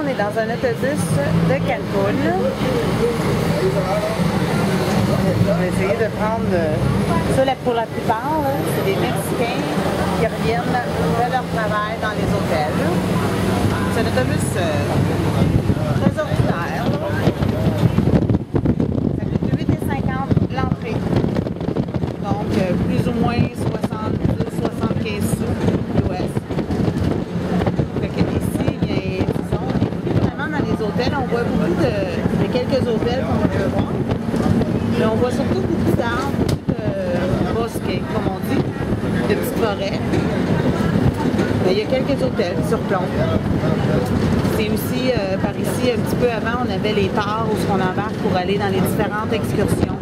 on est dans un autobus de Cancun. Je vais essayer de prendre ça pour la plupart, c'est des Mexicains qui reviennent de leur travail dans les hôtels. C'est un autobus très ordinaire. Ça coûte 8,50 l'entrée. Donc plus ou moins 70-75 sous US. Fait que ici, bien, disons, vraiment dans les hôtels, on voit beaucoup de quelques hôtels comme on peut voir. Mais on voit surtout beaucoup d'arbres, beaucoup de bosquets, comme on dit, de petites forêts. Mais il y a quelques hôtels sur plomb. C'est aussi, par ici, un petit peu avant, on avait les ports où on embarque pour aller dans les différentes excursions.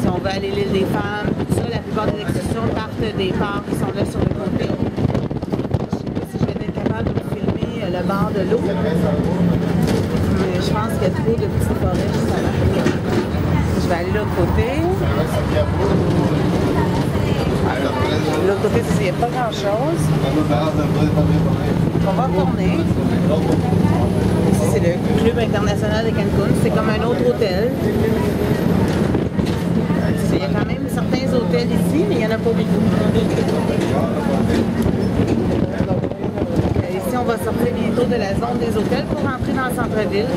Si on veut aller à l'île des Femmes, tout ça, la plupart des excursions partent des ports qui sont là sur le côté. Je ne sais pas si je vais être capable de filmer le bord de l'eau. Mais je pense qu'il y a trop de petites forêts justement. Je vais aller de l'autre côté. De l'autre côté, il n'y a pas grand-chose. On va retourner. Ici, c'est le Club International de Cancun. C'est comme un autre hôtel. Il y a quand même certains hôtels ici, mais il n'y en a pas beaucoup. Ici, on va sortir bientôt de la zone des hôtels pour rentrer dans le centre-ville,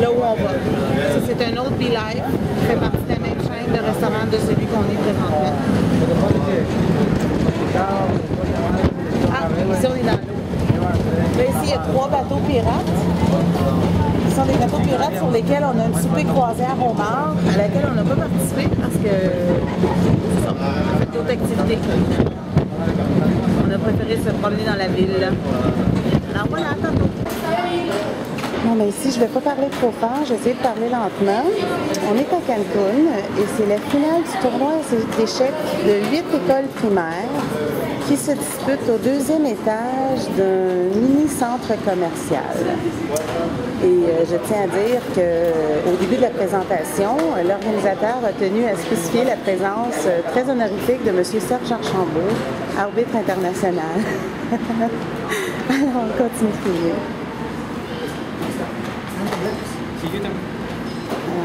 là où on va. Ça, c'est un autre Be Life qui fait partie de la même chaîne de restaurants de celui qu'on est présentement. Ah, ici, on est dans l'eau. Là, ici, il y a 3 bateaux pirates. Ce sont des bateaux pirates sur lesquels on a une souper croisière au bar, à laquelle on n'a pas participé parce que on a fait d'autres activités. On a préféré se promener dans la ville. Alors voilà, à tantôt. Bon, mais ici, je ne vais pas parler trop fort, je vais essayer de parler lentement. On est à Cancun et c'est la finale du tournoi d'échecs de 8 écoles primaires qui se disputent au 2e étage d'un mini-centre commercial. Et je tiens à dire qu'au début de la présentation, l'organisateur a tenu à spécifier la présence très honorifique de M. Serge Archambault, arbitre international. Alors, on continue de filmer.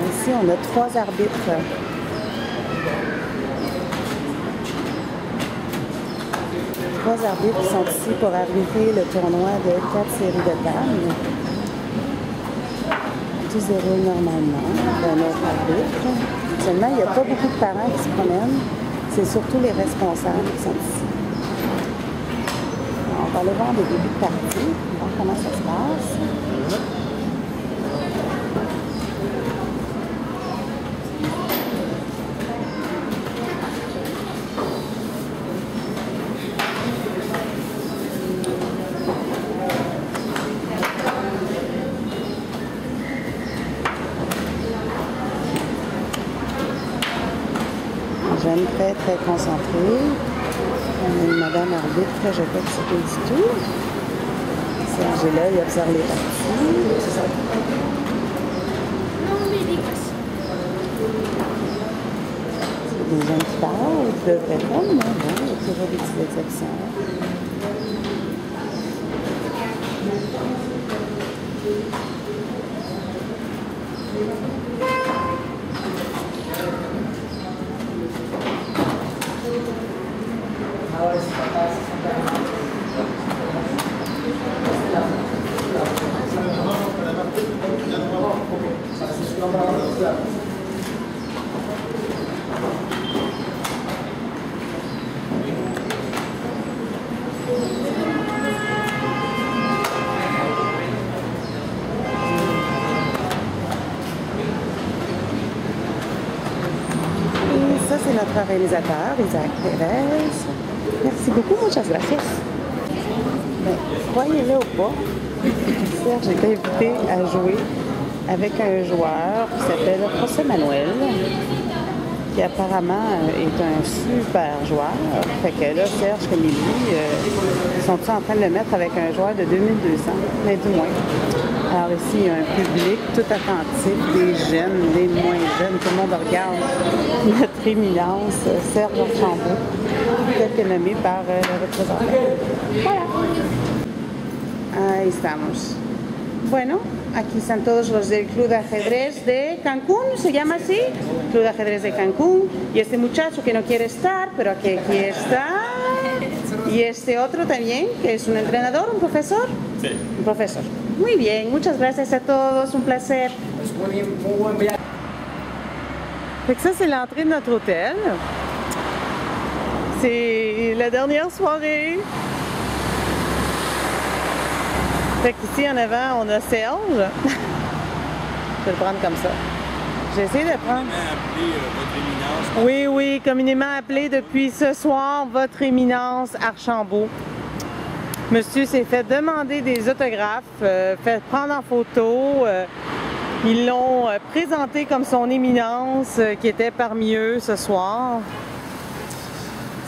Ici, on a 3 arbitres. Trois arbitres qui sont ici pour arbitrer le tournoi de 4 séries de tables. Tout se déroule normalement d'un autre arbitre. Seulement, il n'y a pas beaucoup de parents qui se promènent. C'est surtout les responsables qui sont ici. Alors, on va aller voir le début de partie, voir comment ça se passe. Jeune très concentrée. On a une madame arbitre très pas participée du tout. Serge est là, il observe les parties. C'est des jeunes qui parlent, qui peuvent répondre, mais bon, il y a toujours des petites exceptions. Ça, c'est notre réalisateur, Isaac Pérez. Merci beaucoup, muchas gracias. Croyez-le ou pas, Serge est invité à jouer avec un joueur qui s'appelle José Manuel, qui apparemment est un super joueur. Fait que là, Serge, comme il dit, sont en train de le mettre avec un joueur de 2200, mais du moins. Alors ici, il y a un public tout attentif, des jeunes, des moins jeunes, tout le monde regarde notre éminence, Serge Archambault, tel que nommé par le représentant. Voilà. Ahí estamos. Bueno, aquí están todos los del Club de Ajedrez de Cancún, se llama así, Club de Ajedrez de Cancún. Y este muchacho que no quiere estar, pero aquí está. Y este otro también, que es un entrenador, un profesor. Sí. Un profesor. Muy bien, muchas gracias a todos, un placer. Fait que ça, c'est l'entrée de notre hôtel. C'est la dernière soirée. Fait qu'ici en avant, on a Serge. Je vais le prendre comme ça. J'ai essayé de prendre. Oui, oui, communément appelé depuis ce soir Votre Éminence Archambault. Monsieur s'est fait demander des autographes, fait prendre en photo. Ils l'ont présenté comme son éminence qui était parmi eux ce soir.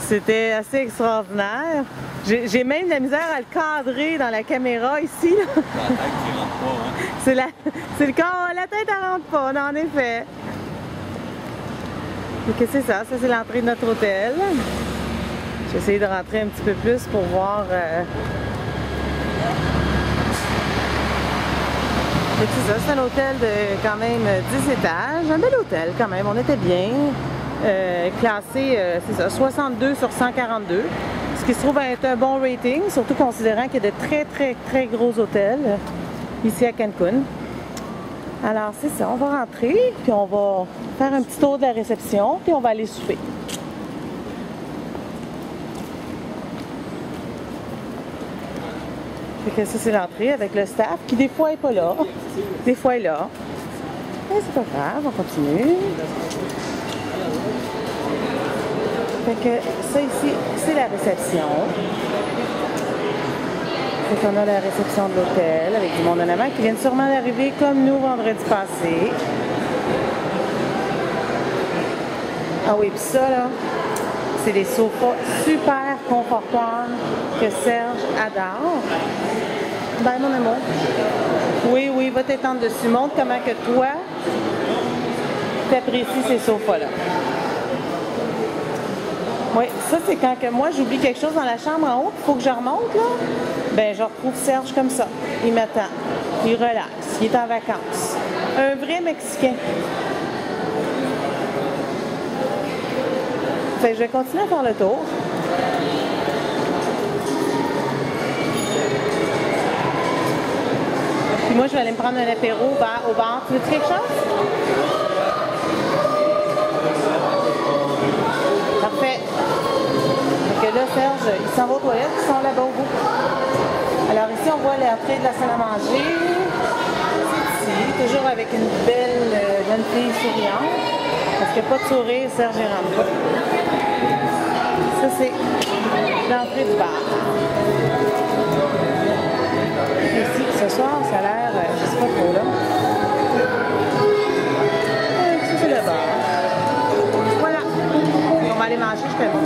C'était assez extraordinaire. J'ai même de la misère à le cadrer dans la caméra ici. Là. La tête qui rentre pas, hein? C'est le corps, la tête elle rentre pas, en effet. Donc c'est ça, c'est l'entrée de notre hôtel. J'ai essayé de rentrer un petit peu plus pour voir. C'est ça, c'est un hôtel de quand même 10 étages, un bel hôtel quand même, on était bien. Classé, c'est ça, 62 sur 142. Ce qui se trouve être un bon rating, surtout considérant qu'il y a de très gros hôtels ici à Cancun. Alors c'est ça, on va rentrer, puis on va faire un petit tour de la réception, puis on va aller souper. Fait que ça c'est l'entrée avec le staff qui des fois est pas là, des fois est là. Mais c'est pas grave, on continue. Fait que ça ici, c'est la réception. Fait qu'on a la réception de l'hôtel avec du monde en avant qui viennent sûrement d'arriver comme nous vendredi passé. Ah oui, puis ça là, c'est des sofas super confortables que Serge adore. Ben mon amour. Oui, oui, va t'étendre dessus. Montre comment que toi, t'apprécies ces sofas-là. Oui, ça c'est quand que moi j'oublie quelque chose dans la chambre en haut, il faut que je remonte là. Ben je retrouve Serge comme ça. Il m'attend. Il relaxe. Il est en vacances. Un vrai Mexicain. Fait que je vais continuer à faire le tour. Puis moi je vais aller me prendre un apéro au bar. Tu veux quelque chose? Parfait. Donc là, Serge, il s'en va aux toilettes, ils sont là-bas au bout. Alors ici, on voit l'entrée de la salle à manger. C'est ici, toujours avec une belle jeune fille souriante. Parce qu'il n'y a pas de sourire, Serge ne rentre pas. Ça, c'est l'entrée du bar. Ici, ce soir, ça a l'air, je ne sais pas trop là. Ça, c'est le bar. Voilà. On va aller manger, je fais bon.